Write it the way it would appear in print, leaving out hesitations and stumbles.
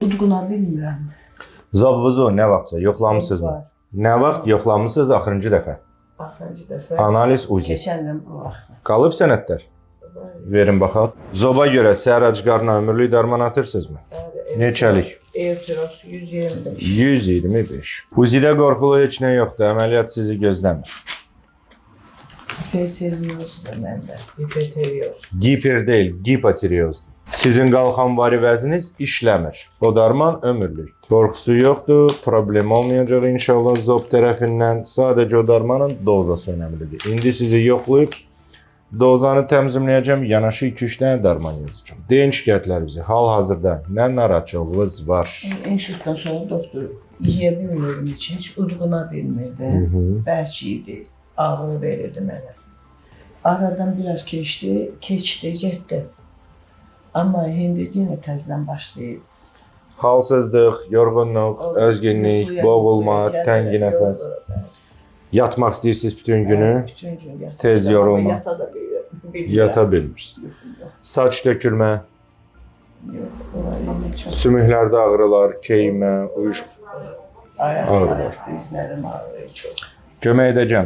Udquna bilmirəm. Zabvuzu nə vaxtsa yoxlamısınızmı? Var. Nə vaxt yoxlamısınız axırıncı dəfə? Axırıncı dəfə. Analiz uzi. Keçən il bu vaxt. Qalıb sənədlər. Verin baxaq. Zoba görə səhər acqarına ömürlük dərman atırsınızmı? Neçəlik? Eutiros 125. 125. Uzidə qorxulu heç nə yoxdur. Əməliyyat sizi gözləmir. Hiperteriozdur məndə. Hiperterioz. Giper deyil, gipotireozdur. Sizin qalxan vari vəzniniz işləmir. O darman ömürlük. Qorxusu yoxdur, problem olmayacaq inşallah zob tərəfindən. Sadəcə o darmanın dozası önəmlidir. İndi sizi yoxlayıb dozanı təmizləyəcəm, yanaşı 2-3 dənə darman yazacağım. Deyin şikayətlərinizi. Hal-hazırda nə narahatçılığınız var? İnşutdan sonra doktor yeyə bilmirdim heç udquna bilmirdi. Bərk idi, ağrı verirdi mənə. Aradan biraz keçdi, getdi. Amma indi yenə təzədən başlayıb. Halsızlıq, yorğunluq, özgünlük, boğulma, təngi nəfəs. Yatmaq istəyirsiniz bütün günü, Bütün gün yataq. tez yorulma. Yata da bilirəm. Yata bilmirsiniz. Saç dökülmə, Yox, onlar yenə çox. sümüklərdə ağrılar, keymə, uyuşma. Ayaqlar, Ağrılar. dizlərim ağrıyır çox. Kömək edəcəm.